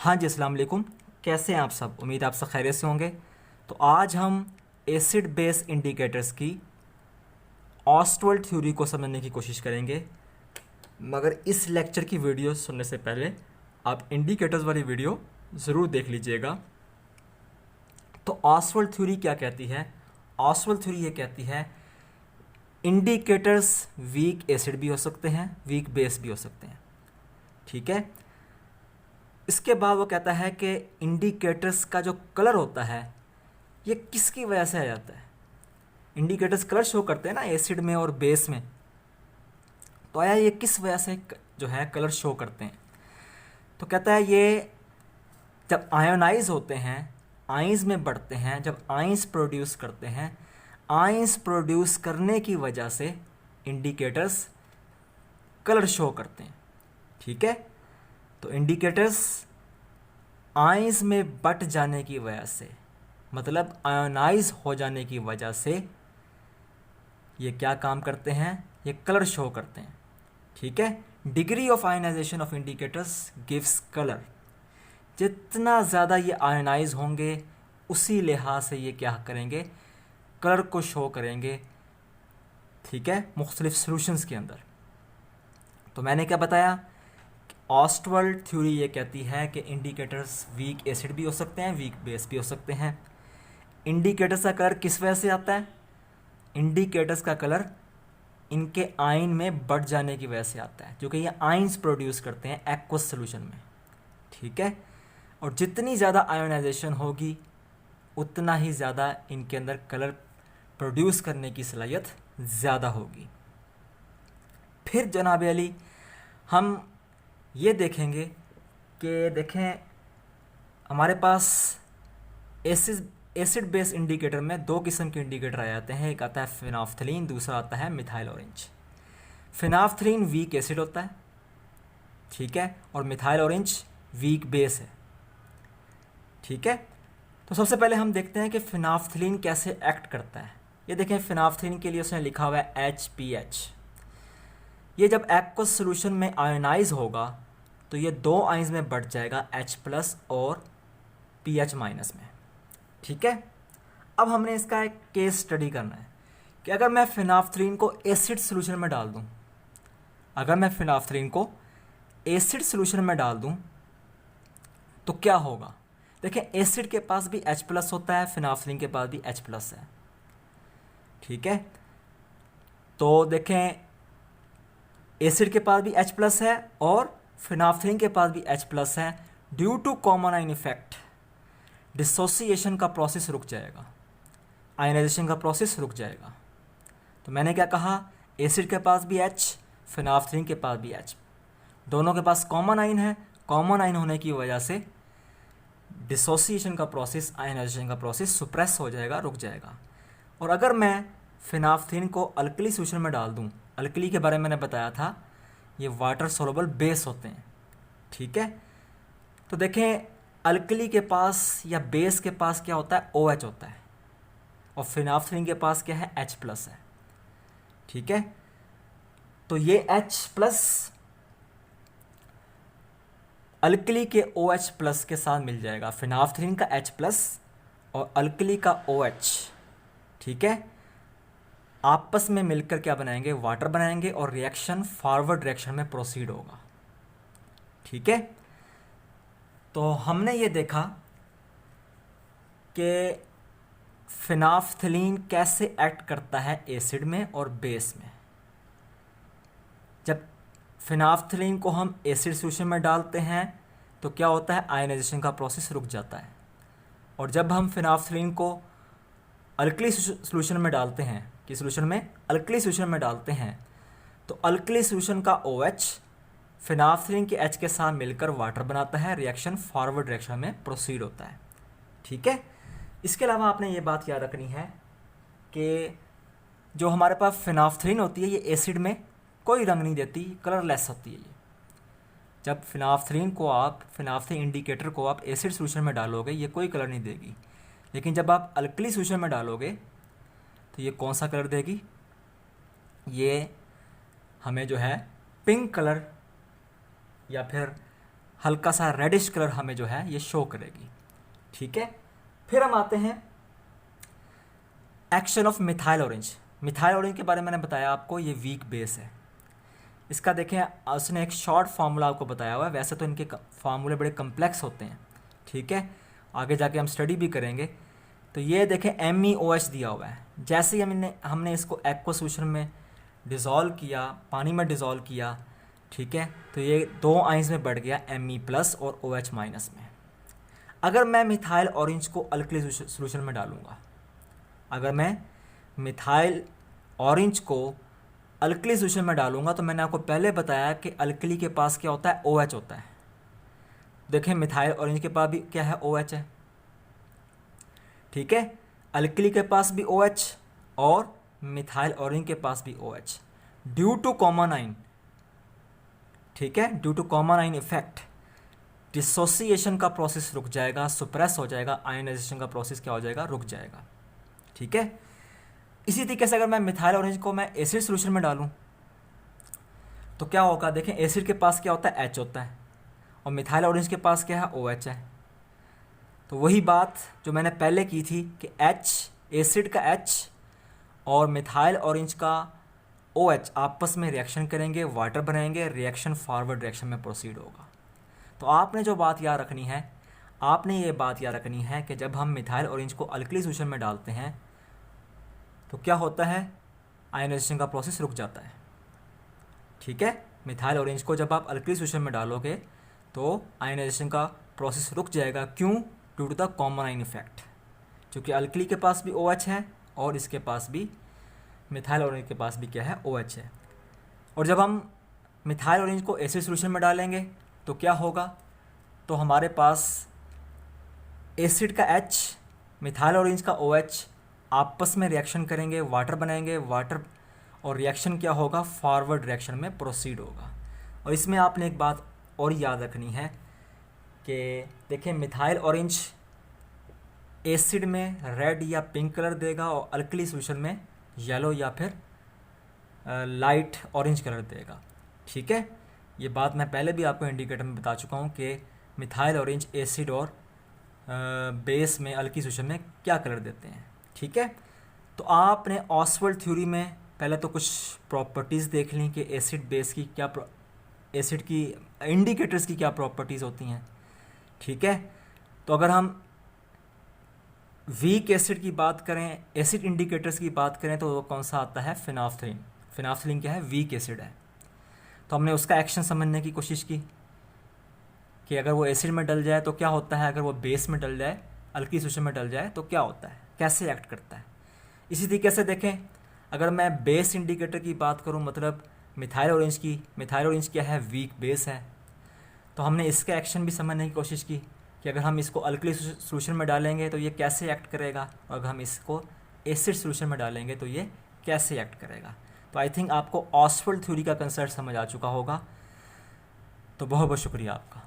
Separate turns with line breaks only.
हाँ जी, अस्सलाम वालेकुम। कैसे हैं आप सब? उम्मीद है आप सब खैरियत से होंगे। तो आज हम एसिड बेस इंडिकेटर्स की ऑस्टवर्ल्ड थ्योरी को समझने की कोशिश करेंगे। मगर इस लेक्चर की वीडियो सुनने से पहले आप इंडिकेटर्स वाली वीडियो ज़रूर देख लीजिएगा। तो ऑस्टवर्ल्ड थ्योरी क्या कहती है? ऑस्टवर्ल्ड थ्योरी ये कहती है इंडिकेटर्स वीक एसिड भी हो सकते हैं, वीक बेस भी हो सकते हैं। ठीक है। इसके बाद वो कहता है कि इंडिकेटर्स का जो कलर होता है ये किसकी वजह से आ जाता है। इंडिकेटर्स कलर शो करते हैं ना एसिड में और बेस में, तो आया ये किस वजह से जो है कलर शो करते हैं। तो कहता है ये जब आयोनाइज होते हैं, आइंस में बढ़ते हैं, जब आइंस प्रोड्यूस करते हैं, आइंस प्रोड्यूस करने की वजह से इंडिकेटर्स कलर शो करते हैं। ठीक है। तो इंडिकेटर्स आइंस में बट जाने की वजह से, मतलब आयोनाइज हो जाने की वजह से ये क्या काम करते हैं? ये कलर शो करते हैं। ठीक है। Degree of ionisation of indicators gives colour. जितना ज़्यादा ये आयोनाइज होंगे उसी लिहाज से ये क्या करेंगे? कलर को शो करेंगे। ठीक है, मुख्तलिफ सॉल्यूशंस के अंदर। तो मैंने क्या बताया? ऑस्टवर्ल्ड थ्योरी ये कहती है कि इंडिकेटर्स वीक एसिड भी हो सकते हैं, वीक बेस भी हो सकते हैं। इंडिकेटर्स का कलर किस वजह से आता है? इंडिकेटर्स का कलर इनके आयन में बढ़ जाने की वजह से आता है, जो कि ये आयंस प्रोड्यूस करते हैं एक्वस सोल्यूशन में। ठीक है। और जितनी ज़्यादा आयोनाइजेशन होगी उतना ही ज़्यादा इनके अंदर कलर प्रोड्यूस करने की सलाहियत ज़्यादा होगी। फिर जनाब अली हम ये देखेंगे कि देखें हमारे पास एसिड बेस इंडिकेटर में दो किस्म के इंडिकेटर आ जाते हैं। एक आता है फिनाफ्थलीन, दूसरा आता है मिथाइल ऑरेंज। फिनाफ्थलीन वीक एसिड होता है, ठीक है, और मिथाइल ऑरेंज वीक बेस है। ठीक है। तो सबसे पहले हम देखते हैं कि फिनाफ्थलीन कैसे एक्ट करता है। ये देखें, फिनाफ्थलीन के लिए उसने लिखा हुआ है HPH। ये जब एक्वस सोल्यूशन में आयोनाइज होगा तो ये दो आइंस में बढ़ जाएगा, H+ और PH- में। ठीक है। अब हमने इसका एक केस स्टडी करना है कि अगर मैं फिनाफ्थलीन को एसिड सोल्यूशन में डाल दूं, अगर मैं फिनाफ्थलीन को एसिड सोल्यूशन में डाल दूं तो क्या होगा? देखें, एसिड के पास भी H+ होता है, फिनाफ्थलीन के पास भी H+ है। ठीक है। तो देखें, एसिड के पास भी H+ है और फिनाफ्थलीन के पास भी H+ है। Due to common ion effect dissociation का प्रोसेस रुक जाएगा, आयनाइजेशन का प्रोसेस रुक जाएगा। तो मैंने क्या कहा? एसिड के पास भी H, फिनाफ्थलीन के पास भी H, दोनों के पास कॉमन आयन है। कॉमन आयन होने की वजह से डिसोसिएशन का प्रोसेस, आयनाइजेशन का प्रोसेस सुप्रेस हो जाएगा, रुक जाएगा। और अगर मैं फिनाफ्थलीन को अल्कली सोल्यूशन में डाल दूं, अल्कली के बारे में मैंने बताया था ये वाटर सोलुबल बेस होते हैं। ठीक है। तो देखें, अल्कली के पास या बेस के पास क्या होता है? OH होता है, और फिनाफ्थलीन के पास क्या है? H+ है। ठीक है। तो ये H+ अल्कली के OH+ के साथ मिल जाएगा, फिनाफ्थलीन का H+ और अल्कली का OH। ठीक है। आपस में मिलकर क्या बनाएंगे? वाटर बनाएंगे और रिएक्शन फॉरवर्ड डायरेक्शन में प्रोसीड होगा। ठीक है। तो हमने ये देखा कि फिनाफ्थलीन कैसे एक्ट करता है एसिड में और बेस में। जब फिनाफ्थलीन को हम एसिड सोल्यूशन में डालते हैं तो क्या होता है? आयनाइजेशन का प्रोसेस रुक जाता है। और जब हम फिनाफ्थलीन को अल्कली सोल्यूशन में डालते हैं, किस सोल्यूशन में? अल्कली सोल्यूशन में डालते हैं, तो अल्कली सोल्यूशन का OH फिनाफ्थलीन के H के साथ मिलकर वाटर बनाता है, रिएक्शन फॉरवर्ड डायरेक्शन में प्रोसीड होता है। ठीक है। इसके अलावा आपने ये बात याद रखनी है कि जो हमारे पास फिनाफ्थलीन होती है ये एसिड में कोई रंग नहीं देती, कलरलेस होती है ये। जब फिनाफ्थलीन इंडिकेटर को आप एसिड सोल्यूशन में डालोगे ये कोई कलर नहीं देगी, लेकिन जब आप अल्कली सोल्यूशन में डालोगे तो ये कौन सा कलर देगी? ये हमें जो है पिंक कलर या फिर हल्का सा रेडिश कलर हमें जो है ये शो करेगी। ठीक है, फिर हम आते हैं action of methyl orange. Methyl orange के बारे में मैंने बताया आपको, ये वीक बेस है। इसका देखें, उसने एक शॉर्ट फार्मूला आपको बताया हुआ है, वैसे तो इनके फार्मूले बड़े कम्प्लेक्स होते हैं। ठीक है, आगे जाके हम स्टडी भी करेंगे। तो ये देखें MeOH दिया हुआ है, जैसे ही हमने इसको एक्वा सोल्यूशन में डिज़ोल्व किया, पानी में डिज़ोल्व किया, ठीक है, तो ये 2 आइंस में बढ़ गया Me+ और OH- में। अगर मैं मिथाइल ऑरेंज को अल्कली सोल्यूशन में डालूँगा, अगर मैं मिथाइल ऑरेंज को अल्कली सोल्यूशन में डालूंगा, तो मैंने आपको पहले बताया कि अल्कली के पास क्या होता है, OH होता है। देखें मिथाइल ऑरेंज के पास भी क्या है, OH है। ठीक है, अल्कली के पास भी OH और मिथाइल ऑरेंज के पास भी OH। Due to common ion, ठीक है, due to common ion effect dissociation का प्रोसेस रुक जाएगा, सुप्रेस हो जाएगा, आयनाइजेशन का प्रोसेस क्या हो जाएगा, रुक जाएगा। ठीक है, इसी तरीके से अगर मैं मिथाइल ऑरेंज को मैं एसिड सोल्यूशन में डालूं तो क्या होगा, देखें एसिड के पास क्या होता है, H होता है, और मिथाइल ऑरेंज के पास क्या है, OH है। तो वही बात जो मैंने पहले की थी कि H, एसिड का H और मिथाइल ऑरेंज का OH आपस में रिएक्शन करेंगे, वाटर बनाएंगे, रिएक्शन फॉरवर्ड रिएक्शन में प्रोसीड होगा। तो आपने जो बात याद रखनी है, आपने ये बात याद रखनी है कि जब हम मिथाइल ऑरेंज को अल्कली सोल्यूशन में डालते हैं तो क्या होता है, आयनाइजेशन का प्रोसेस रुक जाता है। ठीक है, मिथाइल ऑरेंज को जब आप अल्कली सोल्यूशन में डालोगे तो आयनाइजेशन का प्रोसेस रुक जाएगा। क्यों? Due to the common ion effect, क्योंकि अल्कली के पास भी OH है और इसके पास भी, मिथाइल ऑरेंज के पास भी क्या है, OH है। और जब हम मिथाइल ऑरेंज को एसिड सोल्यूशन में डालेंगे तो क्या होगा, तो हमारे पास एसिड का H, मिथाइल ऑरेंज का OH आपस में रिएक्शन करेंगे, वाटर बनाएंगे, वाटर और रिएक्शन क्या होगा, फॉरवर्ड रिएक्शन में प्रोसीड होगा। और इसमें आपने एक बात और याद रखनी है कि देखिए मिथाइल ऑरेंज एसिड में रेड या पिंक कलर देगा और अल्कली सोल्यूशन में येलो या फिर लाइट ऑरेंज कलर देगा। ठीक है, ये बात मैं पहले भी आपको इंडिकेटर में बता चुका हूँ कि मिथाइल ऑरेंज एसिड और बेस में अल्कली सोल्यूशन में क्या कलर देते हैं। ठीक है, तो आपने ऑसवाल्ड थ्योरी में पहले तो कुछ प्रॉपर्टीज़ देख ली कि एसिड बेस की क्या, एसिड की इंडिकेटर्स की क्या प्रॉपर्टीज़ होती हैं। ठीक है, तो अगर हम वीक एसिड की बात करें, एसिड इंडिकेटर्स की बात करें, तो वो कौन सा आता है, फिनाफ्थलीन। फिनाफ्थलीन क्या है, वीक एसिड है। तो हमने उसका एक्शन समझने की कोशिश की कि अगर वो एसिड में डल जाए तो क्या होता है, अगर वो बेस में डल जाए, अल्कली सोल्यूशन में डल जाए तो क्या होता है, कैसे एक्ट करता है। इसी तरीके से देखें, अगर मैं बेस इंडिकेटर की बात करूं, मतलब मिथाइल ऑरेंज की, मिथाइल ऑरेंज क्या है, वीक बेस है, तो हमने इसका एक्शन भी समझने की कोशिश की कि अगर हम इसको अल्कली सोल्यूशन में डालेंगे तो ये कैसे एक्ट करेगा, और अगर हम इसको एसिड सोल्यूशन में डालेंगे तो ये कैसे एक्ट करेगा। तो आई थिंक आपको ऑसवाल्ड थ्योरी का कंसेप्ट समझ आ चुका होगा। तो बहुत बहुत शुक्रिया आपका।